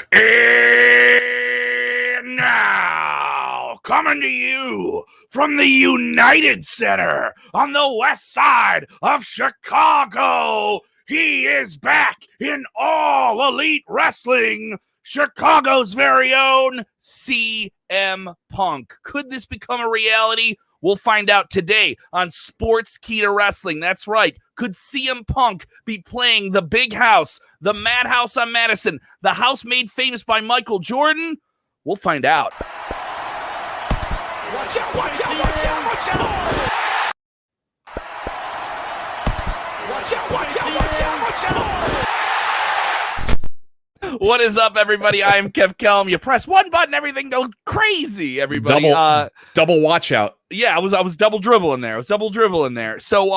And now, coming to you from the United Center on the west side of Chicago, he is back in All Elite Wrestling, Chicago's very own CM Punk. Could this become a reality? We'll find out today on Sportskeeda Wrestling. That's right. Could CM Punk be playing the big house, the madhouse on Madison, the house made famous by Michael Jordan? We'll find out. Watch out, watch out, watch out, watch out! Watch out, watch out, watch out, watch out! What is up, everybody? I am Kev Kelm. You press one button, everything goes crazy, everybody. Double watch out. Yeah, I was double dribbling there. So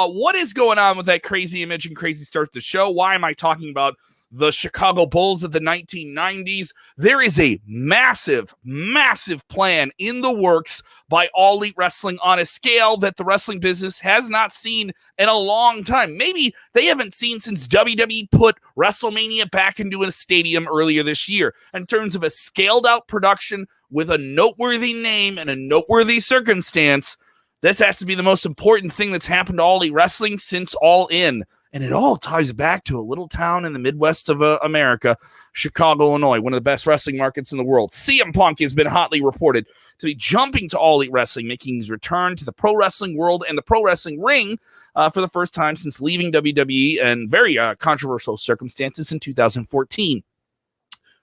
what is going on with that crazy image and crazy start to the show? Why am I talking about the Chicago Bulls of the 1990s? There is a massive, massive plan in the works by All Elite Wrestling on a scale that the wrestling business has not seen in a long time. Maybe they haven't seen since WWE put WrestleMania back into a stadium earlier this year. In terms of a scaled out production with a noteworthy name and a noteworthy circumstance, this has to be the most important thing that's happened to All Elite Wrestling since All In. And it all ties back to a little town in the Midwest of America, Chicago, Illinois, one of the best wrestling markets in the world. CM Punk has been hotly reported to be jumping to All Elite Wrestling, making his return to the pro wrestling world and the pro wrestling ring for the first time since leaving WWE in very controversial circumstances in 2014.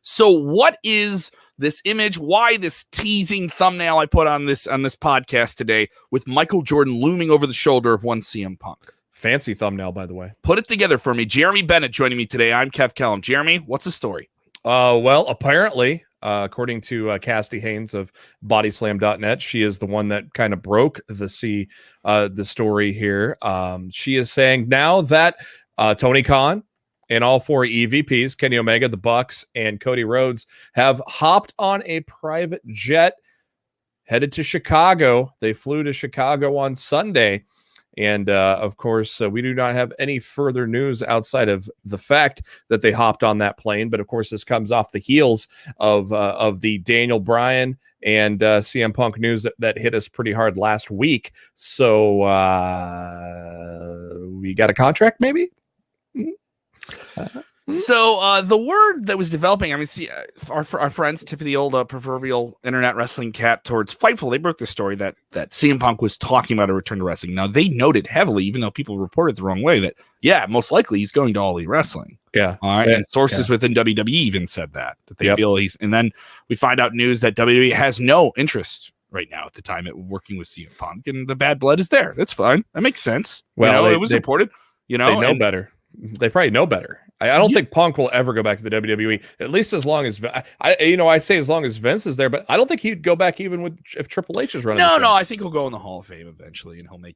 So what is this image? Why this teasing thumbnail I put on this podcast today with Michael Jordan looming over the shoulder of one CM Punk? Fancy thumbnail, by the way. Put it together for me. Jeremy Bennett joining me today. I'm Kev Kelm. Jeremy, what's the story? Well, apparently, according to Cassidy Haynes of bodyslam.net, she is the one that kind of broke the story here. She is saying now that Tony Khan and all four EVPs, Kenny Omega, the Bucks, and Cody Rhodes, have hopped on a private jet headed to Chicago. They flew to Chicago on Sunday. And, of course, we do not have any further news outside of the fact that they hopped on that plane. But, of course, this comes off the heels of the Daniel Bryan and CM Punk news that hit us pretty hard last week. So we got a contract, maybe? So the word that was developing, I mean, see, our friends, tip of the old proverbial internet wrestling cap towards Fightful, they broke the story that CM Punk was talking about a return to wrestling. Now, they noted heavily, even though people reported the wrong way, that, yeah, most likely he's going to All Elite Wrestling. Yeah. All right. And sources within WWE even said that they feel he's, and then we find out news that WWE has no interest right now at the time at working with CM Punk, and the bad blood is there. That's fine. That makes sense. Well, it was reported, they know better. They probably know better. I don't think Punk will ever go back to the WWE, at least as long as I'd say as long as Vince is there, but I don't think he'd go back even if Triple H is running. No, I think he'll go in the Hall of Fame eventually, and he'll make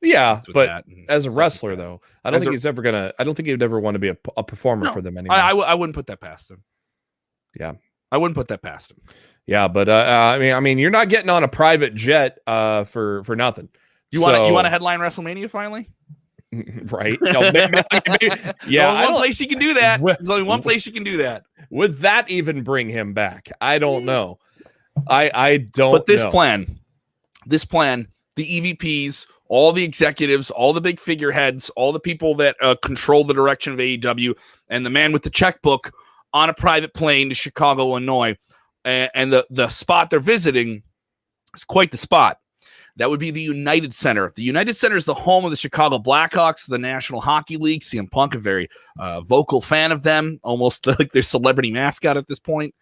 but as a wrestler though, I don't think he's ever gonna. I don't think he'd ever want to be a performer for them anymore. I wouldn't put that past him. Yeah, I wouldn't put that past him. Yeah, but I mean, you're not getting on a private jet for nothing. You want to headline WrestleMania finally? Right. No, maybe, yeah. There's only one place you can do that. There's only one place you can do that. Would that even bring him back? I don't know. I don't. But this plan, the EVPs, all the executives, all the big figureheads, all the people that control the direction of AEW, and the man with the checkbook on a private plane to Chicago, Illinois, and the spot they're visiting is quite the spot. That would be the United Center. The United Center is the home of the Chicago Blackhawks, the National Hockey League. CM Punk, a very vocal fan of them, almost like their celebrity mascot at this point.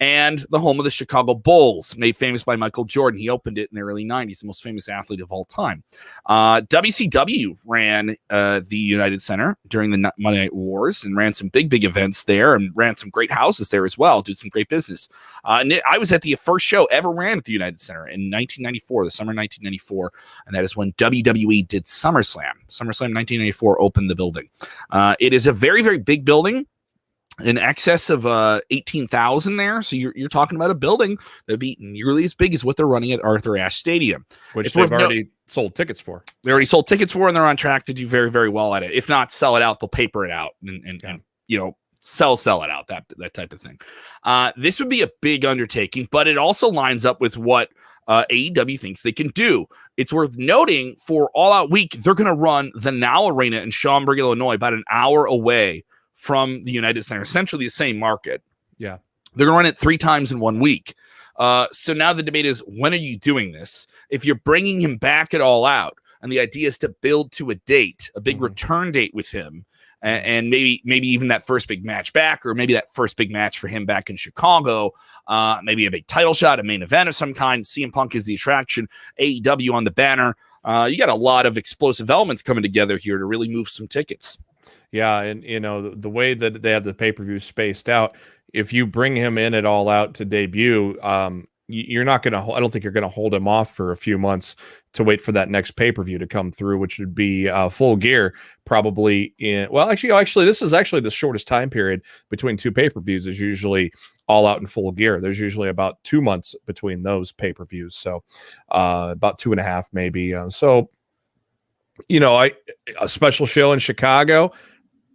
And the home of the Chicago Bulls, made famous by Michael Jordan. He opened it in the early 90s, the most famous athlete of all time. WCW ran the United Center during the Monday Night Wars and ran some big events there and ran some great houses there as well, did some great business. And I was at the first show ever ran at the United Center in 1994, the summer 1994, and that is when WWE did SummerSlam. SummerSlam 1994 opened the building. It is a very, very big building. In excess of 18,000 there. So you're talking about a building that'd be nearly as big as what they're running at Arthur Ashe Stadium. Which they've already sold tickets for. They already sold tickets for, and they're on track to do very, very well at it. If not sell it out, they'll paper it out and sell it out, that type of thing. This would be a big undertaking, but it also lines up with what AEW thinks they can do. It's worth noting for All Out Week, they're going to run the Now Arena in Schaumburg, Illinois, about an hour away from the United Center, essentially the same market. Yeah. They're going to run it 3 times in 1 week. So now the debate is, when are you doing this? If you're bringing him back at All Out, and the idea is to build to a date, a big return date with him, and maybe even that first big match back, or maybe that first big match for him back in Chicago, maybe a big title shot, a main event of some kind. CM Punk is the attraction, AEW on the banner. You got a lot of explosive elements coming together here to really move some tickets. Yeah, and the way that they have the pay-per-view spaced out, if you bring him in at All Out to debut, you're not going to, I don't think you're going to hold him off for a few months to wait for that next pay-per-view to come through, which would be Full Gear, probably in, well, actually, this is actually the shortest time period between 2 pay-per-views is usually All Out and Full Gear. There's usually about 2 months between those pay-per-views. So about 2.5 maybe. A special show in Chicago,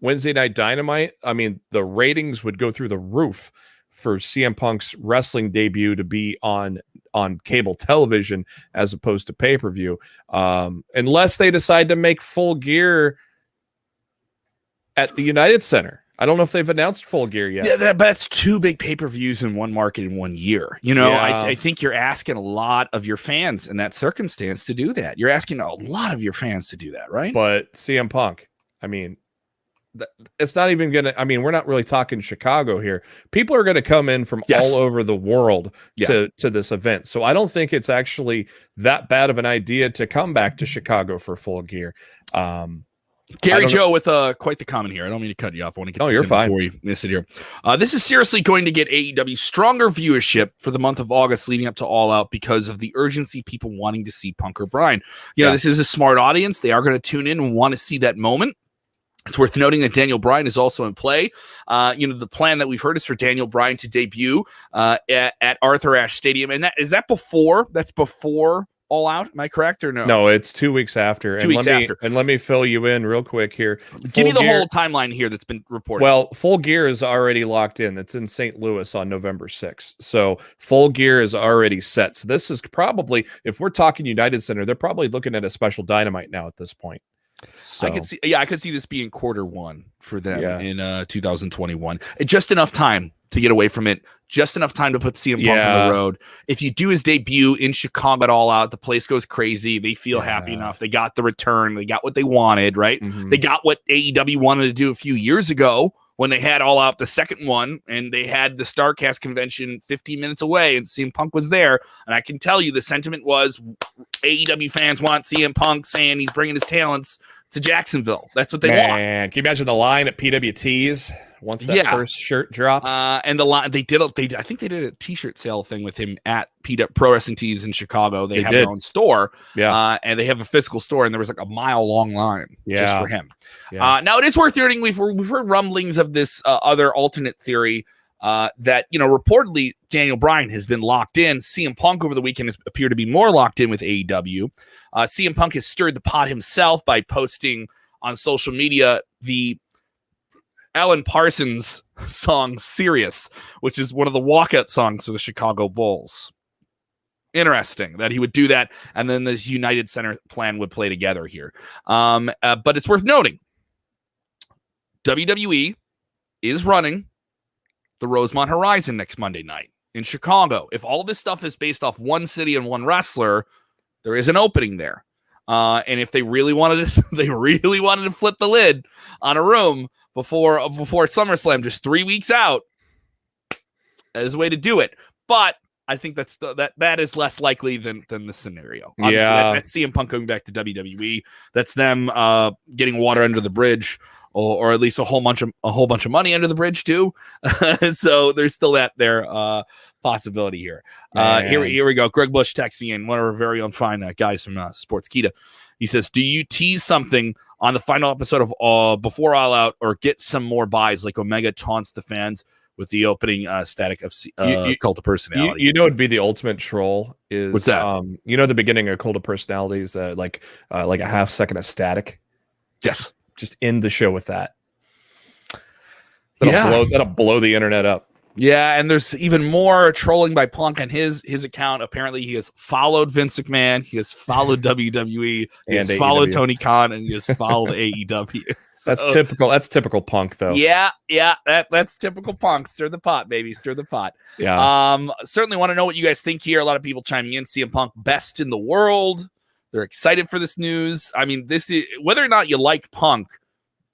Wednesday Night Dynamite. I mean, the ratings would go through the roof for CM Punk's wrestling debut to be on cable television as opposed to pay-per-view, unless they decide to make Full Gear at the United Center. I don't know if they've announced Full Gear yet. Yeah, that's 2 big pay-per-views in one market in 1 year. I think you're asking a lot of your fans in that circumstance to do that. You're asking a lot of your fans to do that, right? But CM Punk, I mean, it's not even going to, I mean, we're not really talking Chicago here. People are going to come in from all over the world to this event. So I don't think it's actually that bad of an idea to come back to Chicago for Full Gear. Gary Joe with quite the comment here. I don't mean to cut you off. I want to get you're fine before you miss it here. This is seriously going to get AEW stronger viewership for the month of August leading up to All Out because of the urgency, people wanting to see Punk or Bryan. This is a smart audience. They are going to tune in and want to see that moment. It's worth noting that Daniel Bryan is also in play. The plan that we've heard is for Daniel Bryan to debut at Arthur Ashe Stadium. And that's before All Out. Am I correct or no? No, it's 2 weeks after. And let me fill you in real quick here. Give me the whole timeline here that's been reported. Well, Full Gear is already locked in. It's in St. Louis on November 6th. So Full Gear is already set. So this is probably, if we're talking United Center, they're probably looking at a special Dynamite now at this point. So I could see this being Q1 for them in 2021. Just enough time to get away from it. Just enough time to put CM Punk on the road. If you do his debut in Chicago at All Out, the place goes crazy. They feel happy enough. They got the return. They got what they wanted, right? They got what AEW wanted to do a few years ago when they had All Out the second one, and they had the StarCast convention 15 minutes away, and CM Punk was there. And I can tell you the sentiment was AEW fans want CM Punk saying he's bringing his talents to Jacksonville. That's what they want. Can you imagine the line at PWT's once that first shirt drops? And the line I think they did a T-shirt sale thing with him at Pro Wrestling Tees in Chicago. They have their own store, and they have a physical store, and there was like a mile-long line just for him. Now it is worth noting we've heard rumblings of this other alternate theory that reportedly Daniel Bryan has been locked in. CM Punk over the weekend has appeared to be more locked in with AEW. CM Punk has stirred the pot himself by posting on social media the Alan Parsons song "Serious," which is one of the walkout songs for the Chicago Bulls. Interesting that he would do that, and then this United Center plan would play together here. But it's worth noting WWE is running the Rosemont Horizon next Monday night in Chicago. If all this stuff is based off one city and one wrestler, there is an opening there. And if they really wanted to flip the lid on a room before SummerSlam, just 3 weeks out, that is a way to do it. But I think that is less likely than the scenario. Obviously, that's CM Punk going back to WWE. That's them getting water under the bridge, or at least a whole bunch of money under the bridge too. So there's still that there possibility here. Here we go. Greg Bush texting in, one of our very own fine guys from Sportskeeda. He says, "Do you tease something on the final episode of before All Out, or get some more buys like Omega taunts the fans with the opening static of Cult of Personality?" It'd be the ultimate troll is what's that? The beginning of Cult of Personalities, like a half second of static. Yes. Just end the show with that. That'll blow the internet up. Yeah, and there's even more trolling by Punk on his account. Apparently, he has followed Vince McMahon, he has followed WWE, he has followed Tony Khan, and he has followed AEW. So, that's typical. That's typical Punk, though. Yeah, that's typical Punk. Stir the pot, baby, stir the pot. Yeah. Certainly want to know what you guys think here. A lot of people chiming in. CM Punk, best in the world. They're excited for this news. I mean, this is whether or not you like Punk.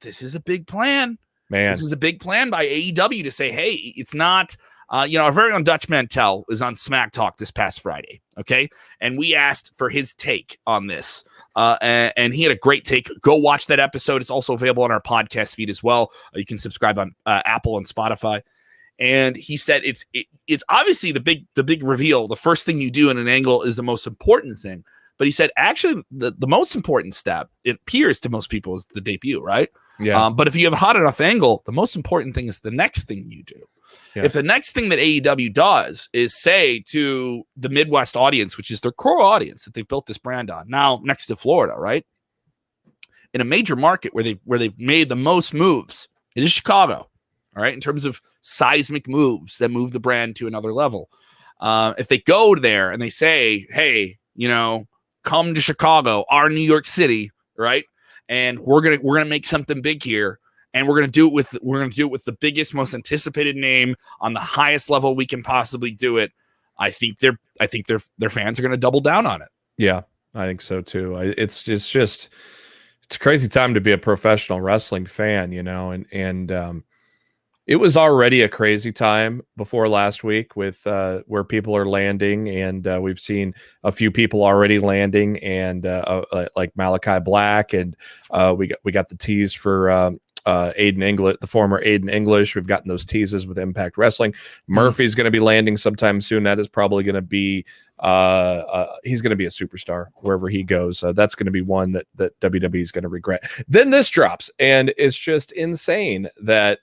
This is a big plan. Man, this is a big plan by AEW to say, hey, it's not, our very own Dutch Mantel is on Smack Talk this past Friday, okay? And we asked for his take on this, and he had a great take. Go watch that episode. It's also available on our podcast feed as well. You can subscribe on Apple and Spotify. And he said it's obviously the big reveal. The first thing you do in an angle is the most important thing. But he said, actually, the most important step, it appears to most people, is the debut, right? Yeah. But if you have a hot enough angle, the most important thing is the next thing you do. Yeah. If the next thing that AEW does is say to the Midwest audience, which is their core audience that they've built this brand on, now next to Florida, right? In a major market where they've made the most moves, it is Chicago, all right, in terms of seismic moves that move the brand to another level. If they go there and they say, hey, come to Chicago, our New York City, right? And we're gonna make something big here, and we're gonna do it with the biggest, most anticipated name on the highest level we can possibly do it. I think their fans are gonna double down on it. Yeah, I think so too. It's a crazy time to be a professional wrestling fan, and it was already a crazy time before last week with where people are landing, and we've seen a few people already landing, and like Malachi Black, and we got the tease for Aiden English, the former Aiden English. We've gotten those teases with Impact Wrestling. Murphy's going to be landing sometime soon. That is probably going to be he's going to be a superstar wherever he goes. That's going to be one that WWE is going to regret. Then this drops, and it's just insane that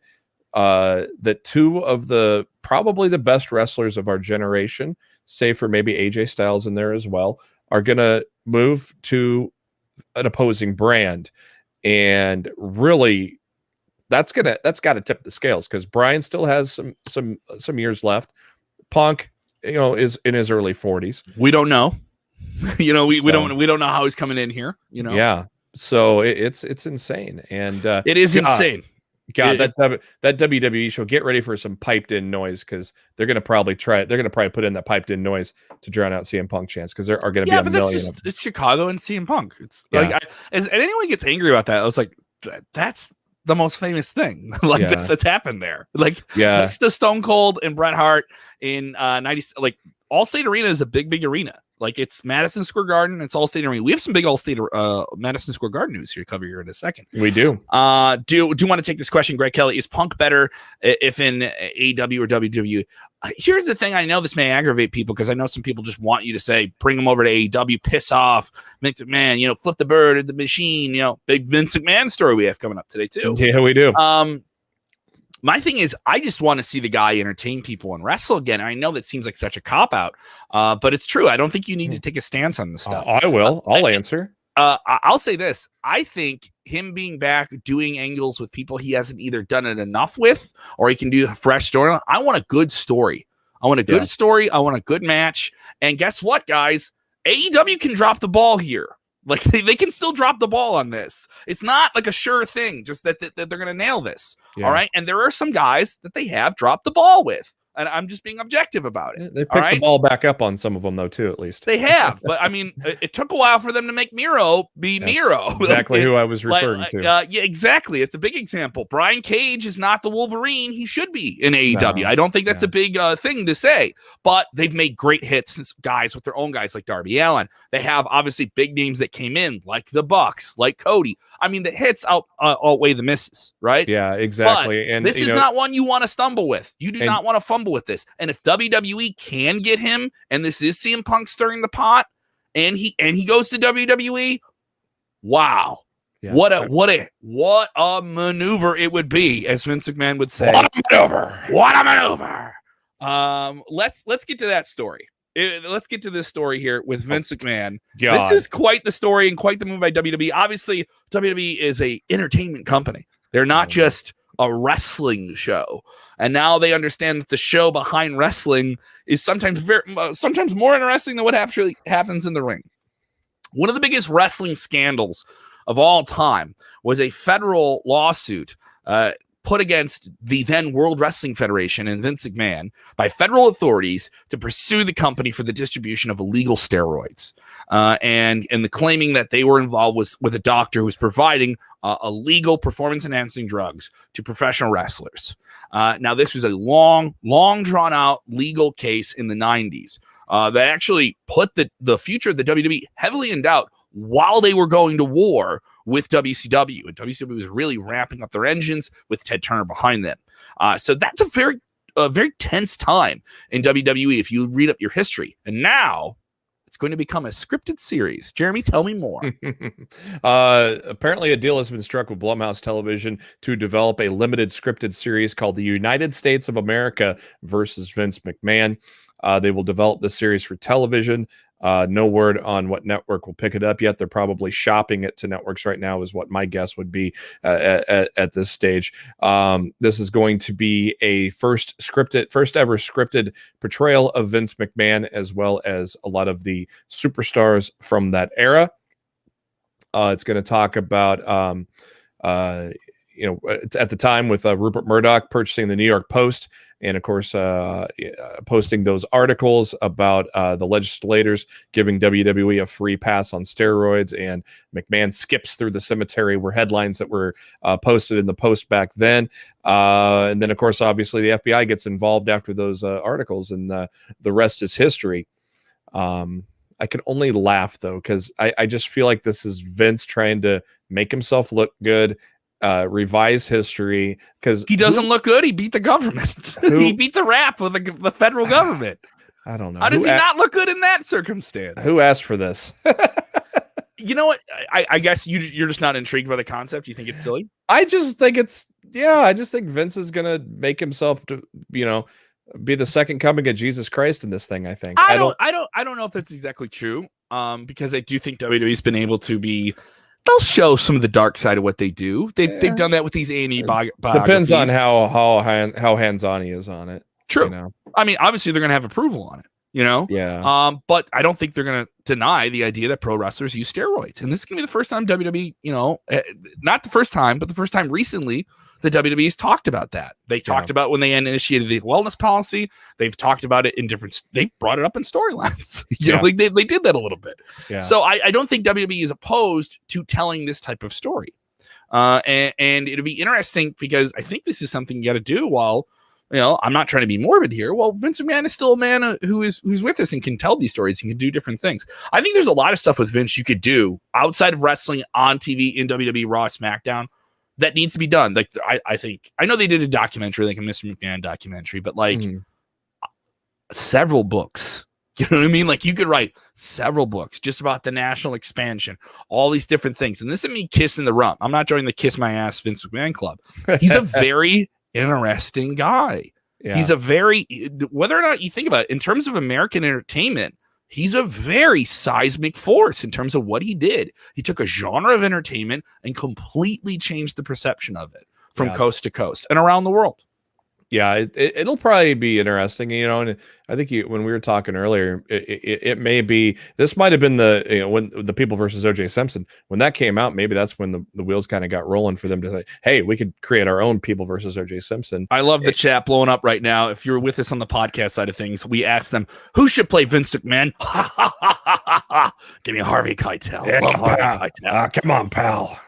two of the probably the best wrestlers of our generation, save for maybe AJ Styles in there as well, are gonna move to an opposing brand, and really that's got to tip the scales, because Bryan still has some years left. Punk, is in his early 40s. We don't know. we don't know how he's coming in here. Yeah. So it's insane, and it is insane. God, that WWE show, get ready for some piped in noise, because they're going to probably put in that piped in noise to drown out CM Punk chants, because there are going to be a million. It's Chicago and CM Punk. It's like, and anyone gets angry about that, I was like, that's the most famous thing that's happened there. Like, next to Stone Cold and Bret Hart in 90, like Allstate Arena is a big arena. Like, it's Madison Square Garden. It's Allstate Arena. We have some big Allstate Madison Square Garden news here to cover here in a second. We do. Do want to take this question, Greg Kelly. Is Punk better if in AEW or WWE? Here's the thing. I know this may aggravate people, because I know some people just want you to say, bring them over to AEW, piss off Vince McMahon, flip the bird at the machine, big Vince McMahon story we have coming up today too. Yeah, we do. My thing is, I just want to see the guy entertain people and wrestle again. I know that seems like such a cop-out, but it's true. I don't think you need to take a stance on this stuff. I will. I'll answer. I'll say this. I think him being back doing angles with people he hasn't either done it enough with, or he can do a fresh story. I want a good story. I want a good story. I want a good match. And guess what, guys? AEW can drop the ball here. Like, they can still drop the ball on this. It's not like a sure thing, just that they're going to nail this. Yeah. All right. And there are some guys that they have dropped the ball with. And I'm just being objective about it. They picked the ball back up on some of them, though, too, at least. They have. But, I mean, it took a while for them to make Miro be Miro. Exactly who I was referring to. Yeah, exactly. It's a big example. Brian Cage is not the Wolverine he should be in AEW. No, I don't think that's a big thing to say. But they've made great hits, guys, with their own guys like Darby Allin. They have, obviously, big names that came in, like the Bucks, like Cody. I mean, the hits outweigh the misses, right? Yeah, exactly. But this is not one you want to stumble with. You do not want to fumble with this. And if WWE can get him, and this is CM Punk stirring the pot, and he goes to WWE, wow. Yeah. What a maneuver it would be, as Vince McMahon would say. What a maneuver. Let's get to that story. Let's get to this story here with Vince McMahon. God. This is quite the story and quite the move by WWE. Obviously, WWE is a entertainment company. They're not just a wrestling show. And now they understand that the show behind wrestling is sometimes sometimes more interesting than what actually happens in the ring. One of the biggest wrestling scandals of all time was a federal lawsuit put against the then World Wrestling Federation and Vince McMahon by federal authorities to pursue the company for the distribution of illegal steroids. And the claiming that they were involved with a doctor who was providing illegal performance-enhancing drugs to professional wrestlers. Now, this was a long drawn-out legal case in the 90s that actually put the future of the WWE heavily in doubt while they were going to war with WCW. And WCW was really ramping up their engines with Ted Turner behind them. So that's a very tense time in WWE if you read up your history. And now it's going to become a scripted series. Jeremy, tell me more. Apparently, a deal has been struck with Blumhouse Television to develop a limited scripted series called The United States of America versus Vince McMahon. They will develop the series for television. No word on what network will pick it up yet. They're probably shopping it to networks right now, is what my guess would be at this stage. This is going to be a first ever scripted portrayal of Vince McMahon, as well as a lot of the superstars from that era. It's going to talk about, at the time with Rupert Murdoch purchasing the New York Post, and of course, posting those articles about the legislators giving WWE a free pass on steroids, and McMahon skips through the cemetery were headlines that were posted in the Post back then. And then, of course, obviously, the FBI gets involved after those articles, and the rest is history. I can only laugh, though, because I just feel like this is Vince trying to make himself look good. Revise history, because he doesn't look good. He beat the government. He beat the rap with the federal government. I don't know. How does he not look good in that circumstance? Who asked for this? You know what? I guess you're just not intrigued by the concept. You think it's silly? I just think Vince is gonna make himself be the second coming of Jesus Christ in this thing. I think. I don't know if that's exactly true. Because I do think WWE's been able to be. They'll show some of the dark side of what they do. They've done that with these A&E biographies. Depends on how hands-on he is on it. True. I mean, obviously they're going to have approval on it. Yeah. But I don't think they're going to deny the idea that pro wrestlers use steroids. And this is going to be the first time WWE, not the first time, but the first time recently the WWE's talked about that. They talked about when they initiated the wellness policy. They've talked about it in they've brought it up in storylines. They did that a little bit. Yeah. So I don't think WWE is opposed to telling this type of story. And it'll be interesting because I think this is something you got to do while, I'm not trying to be morbid here. Well, Vince McMahon is still a man who's with us and can tell these stories and can do different things. I think there's a lot of stuff with Vince you could do outside of wrestling on TV in WWE, Raw, SmackDown, that needs to be done. Like I know they did a documentary, like a Mr. McMahon documentary, but several books. You know what I mean? Like you could write several books just about the national expansion, all these different things. And this is me kissing the rump. I'm not joining the Kiss My Ass Vince McMahon club. He's a very interesting guy. Yeah. He's whether or not you think about it, in terms of American entertainment, he's a very seismic force in terms of what he did. He took a genre of entertainment and completely changed the perception of it from coast to coast and around the world. Yeah, it'll probably be interesting, and I think when we were talking earlier, it may be, this might have been when the People versus O.J. Simpson, when that came out, maybe that's when the wheels kind of got rolling for them to say, hey, we could create our own People versus O.J. Simpson. I love the chat blowing up right now. If you're with us on the podcast side of things, we asked them, who should play Vince McMahon? Give me Harvey Keitel. Yeah, come on, pal.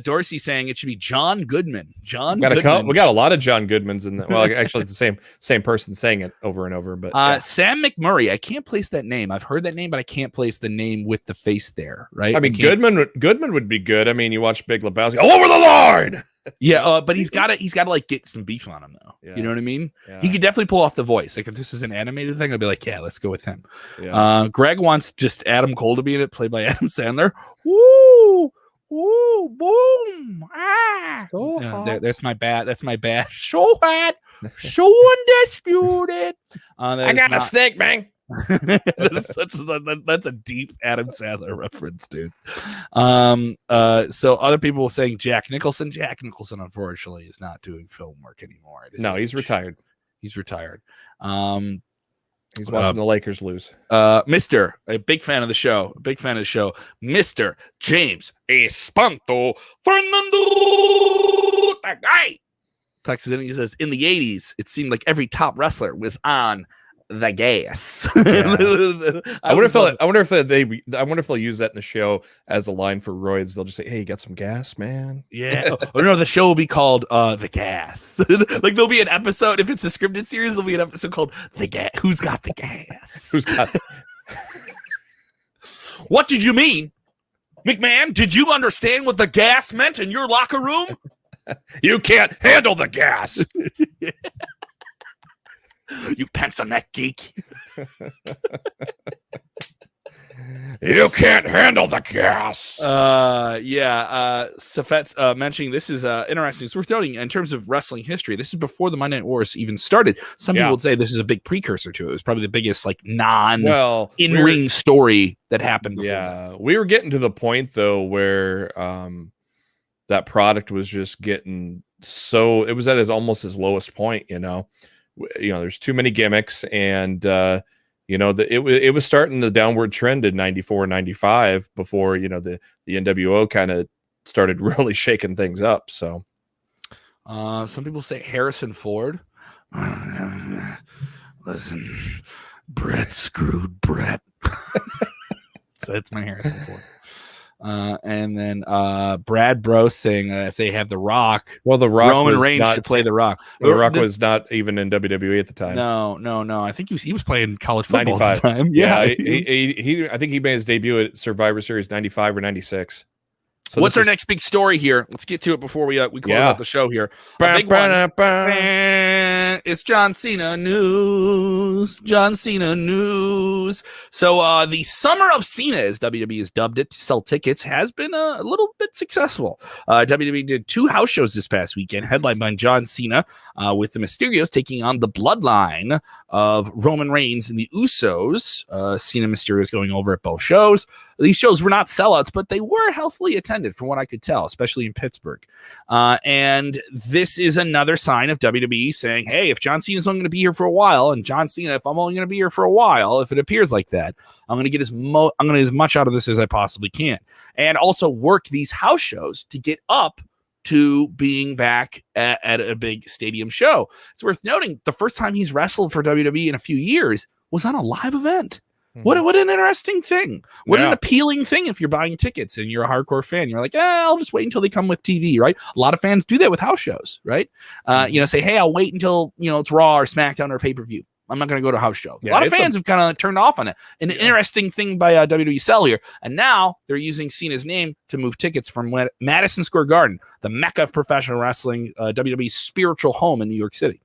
Dorsey saying it should be John Goodman. We got a lot of John Goodmans in that. Well, actually, it's the same person saying it over and over. But Sam McMurray, I can't place that name. I've heard that name, but I can't place the name with the face there. Right? I mean, Goodman would be good. I mean, you watch Big Lebowski, all over the Lord. Yeah, but he's got to like get some beef on him though. Yeah. You know what I mean? Yeah. He could definitely pull off the voice. Like if this is an animated thing, I'd be like, yeah, let's go with him. Yeah. Greg wants just Adam Cole to be in it, played by Adam Sandler. Woo! Ooh, boom! Ah, so hot. That's my bad. So hot, so undisputed. I got a snake, man. That's a deep Adam Sandler reference, dude. So other people were saying Jack Nicholson. Jack Nicholson, unfortunately, is not doing film work anymore. No, he's retired. He's retired. He's watching the Lakers lose. Mr. A big fan of the show. Mr. James Espanto Fernando. That guy. Texas in, he says, in the 80s, it seemed like every top wrestler was on the gas. Yeah. I wonder if they'll use that in the show as a line for roids. They'll just say, "Hey, you got some gas, man?" Yeah. Oh no, the show will be called The Gas. Like there'll be an episode, if it's a scripted series, there'll be an episode called The Gas. Who's got the gas? Who's got What did you mean? McMahon, did you understand what the gas meant in your locker room? You can't handle the gas. You pencil neck geek. You can't handle the gas. Safet's mentioning this is interesting. It's worth noting in terms of wrestling history. This is before the Monday Night Wars even started. Some people would say this is a big precursor to it. It was probably the biggest in-ring story that happened before that. We were getting to the point though where that product was just getting it was at almost its lowest point, there's too many gimmicks, and it was starting the downward trend in 94, 95 before the NWO kind of started really shaking things up. So some people say Harrison Ford. Listen, Brett screwed Brett. So that's my Harrison Ford. And then Brad Bros saying if they have The Rock, the Rock Roman Reigns should play The Rock. The Rock was not even in WWE at the time. No. I think he was playing college football 95. at the time. Yeah, he I think he made his debut at Survivor Series 95 or 96. So what's our next big story here? Let's get to it before we close out the show here. Big one. It's John Cena news. So the summer of Cena, as WWE has dubbed it, to sell tickets has been a little bit successful. WWE did 2 house shows this past weekend, headlined by John Cena, with the Mysterios taking on the bloodline of Roman Reigns and the Usos. Cena and Mysterios going over at both shows. These shows were not sellouts, but they were healthily attended from what I could tell, especially in Pittsburgh. And this is another sign of WWE saying, hey, if John Cena is only going to be here for a while, and John Cena, if I'm only going to be here for a while, if it appears like that, I'm going to get as much out of this as I possibly can. And also work these house shows to get up to being back at a big stadium show. It's worth noting the first time he's wrestled for WWE in a few years was on a live event. What an interesting thing. What an appealing thing if you're buying tickets and you're a hardcore fan. You're like, I'll just wait until they come with TV, right? A lot of fans do that with house shows, right? Say, hey, I'll wait until, it's Raw or SmackDown or pay-per-view. I'm not going to go to a house show. A lot of fans have kind of turned off on it. An interesting thing by WWE Sell here. And now they're using Cena's name to move tickets from Madison Square Garden, the mecca of professional wrestling, WWE's spiritual home in New York City.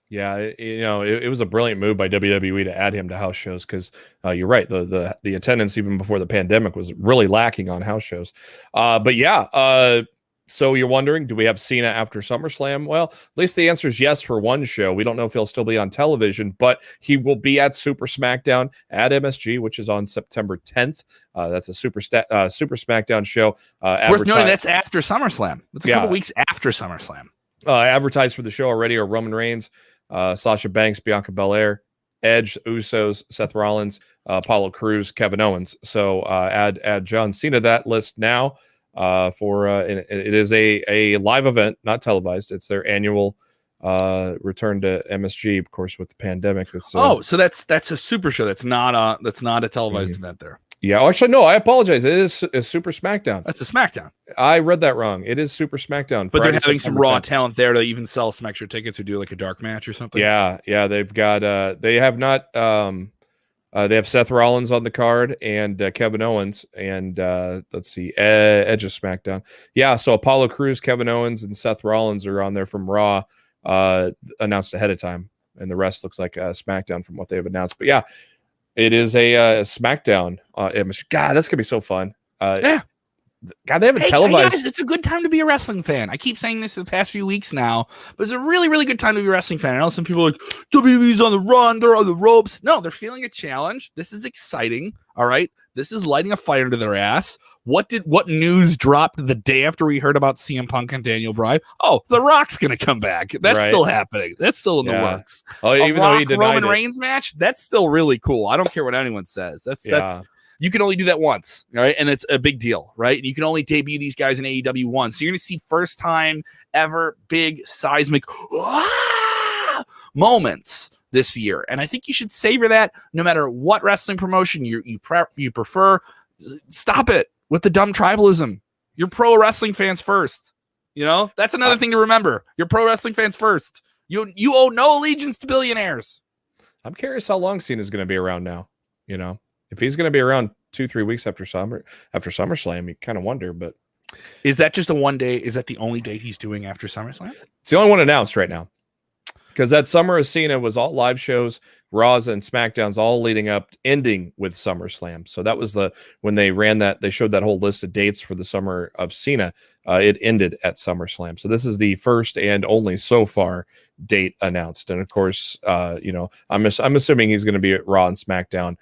Yeah, it was a brilliant move by WWE to add him to house shows because you're right. The attendance even before the pandemic was really lacking on house shows. So you're wondering, do we have Cena after SummerSlam? Well, at least the answer is yes for one show. We don't know if he'll still be on television, but he will be at Super SmackDown at MSG, which is on September 10th. That's a Super SmackDown show. Worth noting that's after SummerSlam. It's a couple weeks after SummerSlam. Advertised for the show already are Roman Reigns, Sasha Banks, Bianca Belair, Edge, Usos, Seth Rollins, Apollo Crews, Kevin Owens. So add John Cena to that list now. It is a live event, not televised. It's their annual return to MSG, of course, with the pandemic. So that's a super show. That's not a televised event there. Yeah, actually, no, I apologize. It is a Super SmackDown. That's a SmackDown. I read that wrong. It is Super SmackDown. But they're having some Raw talent there to even sell some extra tickets or do like a dark match or something. Yeah. They've got. They have not. They have Seth Rollins on the card and Kevin Owens and let's see, Edge of SmackDown. Yeah, so Apollo Crews, Kevin Owens, and Seth Rollins are on there from Raw, announced ahead of time, and the rest looks like SmackDown from what they've announced. But yeah. It is a SmackDown image. God, that's gonna be so fun. God, they haven't Hey televised. guys, it's a good time to be a wrestling fan. I keep saying this the past few weeks now, but it's a really, really good time to be a wrestling fan. I know some people are like, WWE's on the run, they're on the ropes. No, they're feeling a challenge. This is exciting. All right. This is lighting a fire into their ass. What news dropped the day after we heard about CM Punk and Daniel Bryan? Oh, The Rock's gonna come back. That's still happening. That's still in the works. Oh, even though he denied Roman Reigns match, that's still really cool. I don't care what anyone says. That's you can only do that once, right? And it's a big deal, right? And you can only debut these guys in AEW once. So you're gonna see first time ever big seismic moments this year. And I think you should savor that no matter what wrestling promotion you prefer. Stop it with the dumb tribalism. You're pro wrestling fans first. You know, that's another thing to remember. You're pro wrestling fans first. You owe no allegiance to billionaires. I'm curious how long Cena's going to be around now. You know, if he's going to be around 2-3 weeks after SummerSlam, you kind of wonder. But is that just a one day? Is that the only date he's doing after SummerSlam? It's the only one announced right now. Because that Summer of Cena was all live shows, Raws and SmackDowns, all leading up, ending with SummerSlam. So that was when they ran that, they showed that whole list of dates for the Summer of Cena. It ended at SummerSlam. So this is the first and only so far date announced. And of course, I'm assuming he's going to be at Raw and SmackDown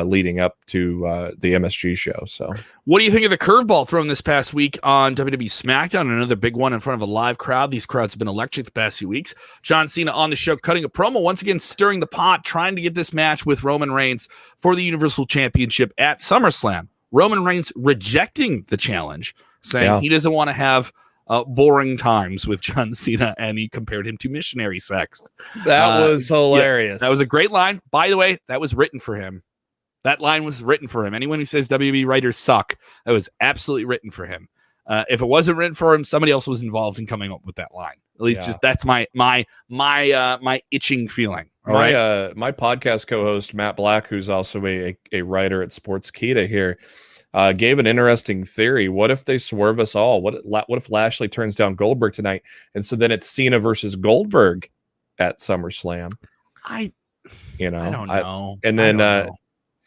leading up to the MSG show. So what do you think of the curveball thrown this past week on WWE SmackDown? Another big one in front of a live crowd. These crowds have been electric the past few weeks. John Cena on the show cutting a promo, once again stirring the pot, trying to get this match with Roman Reigns for the Universal Championship at SummerSlam. Roman Reigns rejecting the challenge, saying he doesn't want to have boring times with John Cena, and he compared him to missionary sex. That was hilarious. Yeah, that was a great line. By the way, that was written for him. That line was written for him. Anyone who says WWE writers suck, that was absolutely written for him. If it wasn't written for him, somebody else was involved in coming up with that line. At least just that's my itching feeling. My podcast co-host Matt Black, who's also a writer at Sportskeeda here, gave an interesting theory. What if they swerve us all? What if Lashley turns down Goldberg tonight, and so then it's Cena versus Goldberg at SummerSlam? I don't know. And then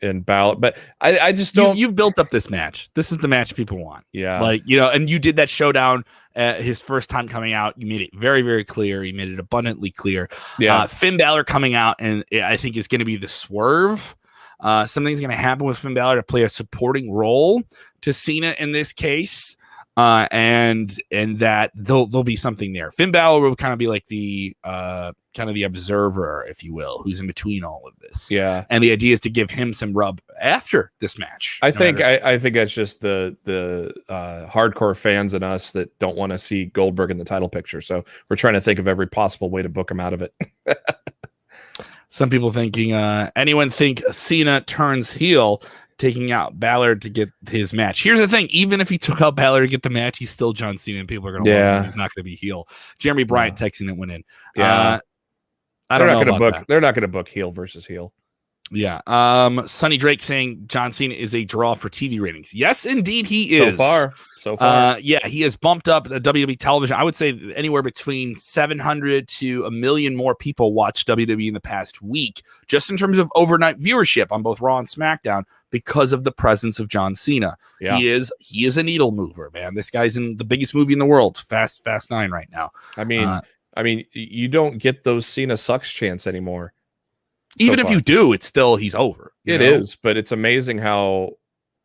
and Balor, but I just don't. You've built up this match. This is the match people want. Yeah, and you did that showdown his first time coming out. You made it very, very clear. You made it abundantly clear. Yeah, Finn Balor coming out, and I think is going to be the swerve. Something's going to happen with Finn Balor to play a supporting role to Cena in this case. And that there'll be something there. Finn Balor will kind of be like the observer, if you will, who's in between all of this. Yeah. And the idea is to give him some rub after this match. I think that's just the hardcore fans in us that don't want to see Goldberg in the title picture. So we're trying to think of every possible way to book him out of it. Some people thinking, anyone think Cena turns heel, taking out Balor to get his match. Here's the thing. Even if he took out Balor to get the match, he's still John Cena, and people are going to love him. He's not going to be heel. Jeremy Bryant texting that went in. Yeah. They're not going to book heel versus heel. Yeah. Sonny Drake saying John Cena is a draw for TV ratings. Yes, indeed he is. So far. Yeah, he has bumped up WWE television. I would say anywhere between 700 to 1 million more people watched WWE in the past week, just in terms of overnight viewership on both Raw and SmackDown, because of the presence of John Cena. Yeah. He is a needle mover, man. This guy's in the biggest movie in the world, Fast 9 right now. I mean, you don't get those Cena sucks chants anymore. Even if you do, it's still he's over. It is, but it's amazing how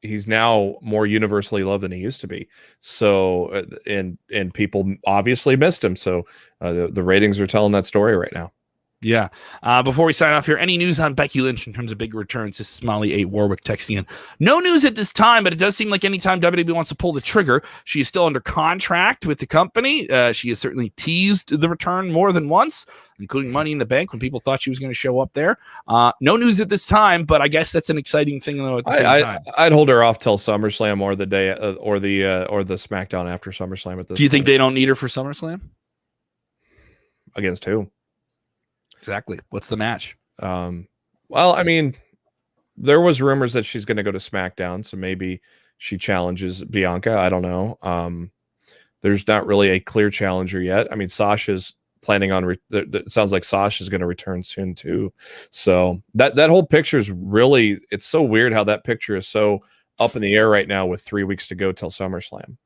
he's now more universally loved than he used to be. So, and people obviously missed him. So the ratings are telling that story right now. Yeah. Before we sign off here, any news on Becky Lynch in terms of big returns? This is Molly 8 Warwick texting in. No news at this time, but it does seem like anytime WWE wants to pull the trigger, she is still under contract with the company. She has certainly teased the return more than once, including Money in the Bank when people thought she was going to show up there. No news at this time, but I guess that's an exciting thing though. At the same time, I'd hold her off till SummerSlam or the day or the SmackDown after SummerSlam. At this, do you think they don't need her for SummerSlam? Against who? Exactly. What's the match? Well, I mean, there was rumors that she's going to go to SmackDown, so maybe she challenges Bianca. I don't know. There's not really a clear challenger yet. I mean, Sasha's planning on. It sounds like Sasha's going to return soon too. So that whole picture is really. It's so weird how that picture is so up in the air right now with 3 weeks to go till SummerSlam.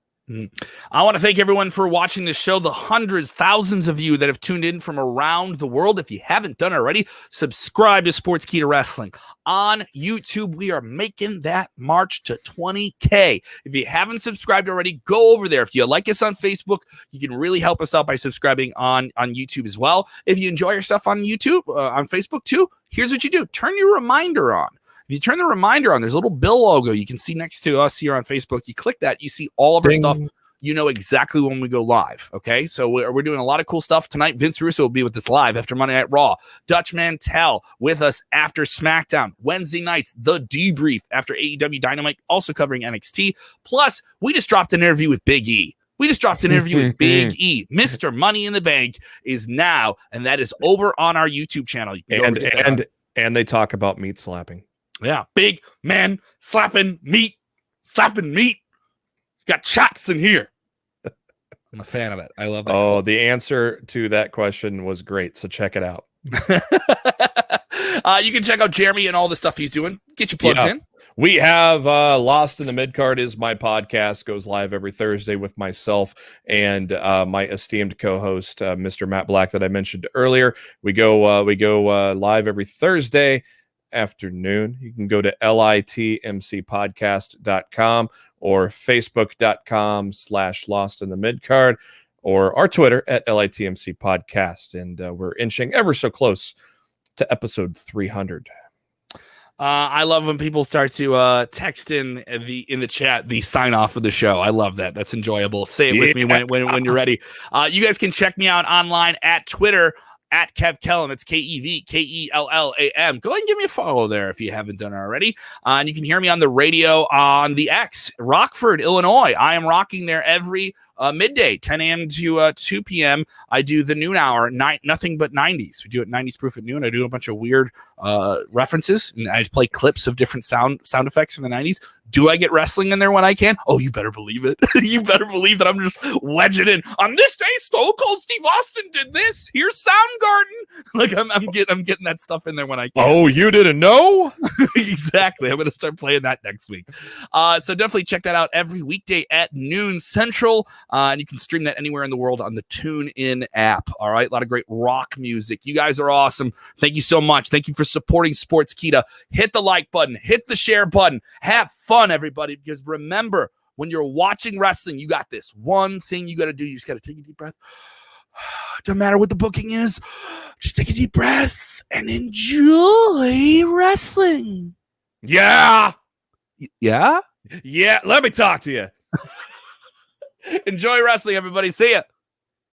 I want to thank everyone for watching this show, the hundreds, thousands of you that have tuned in from around the world. If you haven't done it already, subscribe to Sportskeeda Wrestling. On YouTube, we are making that march to 20K. If you haven't subscribed already, go over there. If you like us on Facebook, you can really help us out by subscribing on YouTube as well. If you enjoy your stuff on YouTube, on Facebook too, here's what you do. Turn your reminder on. If you turn the reminder on, there's a little bill logo you can see next to us here on Facebook. You click that, you see all of our stuff. You know exactly when we go live, okay? So we're doing a lot of cool stuff tonight. Vince Russo will be with us live after Monday Night Raw. Dutch Mantel with us after SmackDown. Wednesday nights, The Debrief after AEW Dynamite, also covering NXT. Plus, we just dropped an interview with Big E. With Big E. Mr. Money in the Bank is now, and that is over on our YouTube channel. And they talk about meat slapping. Yeah, big man slapping meat. Got chops in here. I'm a fan of it. I love that. Oh, the answer to that question was great. So check it out. You can check out Jeremy and all the stuff he's doing. Get your plugs in. We have Lost in the Midcard is my podcast, goes live every Thursday with myself and my esteemed co-host, Mr. Matt Black, that I mentioned earlier. We go live every Thursday afternoon. You can go to litmcpodcast.com or facebook.com/Lost in the Midcard or our Twitter at LITMC Podcast. And we're inching ever so close to episode 300. I love when people start to text in the chat the sign off of the show. I love that. That's enjoyable. Say it with me when you're ready. You guys can check me out online at Twitter at Kev Kellam. It's KEVKELLAM. Go ahead and give me a follow there if you haven't done it already. And you can hear me on the radio on the X, Rockford, Illinois. I am rocking there every midday, 10 a.m. to 2 p.m. I do the noon hour, nothing but 90s. We do it 90s proof at noon. I do a bunch of weird references, and I play clips of different sound effects from the 90s. Do I get wrestling in there when I can? Oh, you better believe it. You better believe that I'm just wedging in. On this day, Stone Cold Steve Austin did this. Here's Soundgarden. Like I'm getting that stuff in there when I can. Oh, you didn't know? Exactly. I'm going to start playing that next week. So definitely check that out every weekday at noon Central. And you can stream that anywhere in the world on the TuneIn app. All right. A lot of great rock music. You guys are awesome. Thank you so much. Thank you for supporting Sportskeeda. Hit the like button. Hit the share button. Have fun, everybody. Because remember, when you're watching wrestling, you got this one thing you got to do. You just got to take a deep breath. Don't matter what the booking is. Just take a deep breath and enjoy wrestling. Yeah. Yeah? Yeah. Let me talk to you. Enjoy wrestling, everybody. See ya.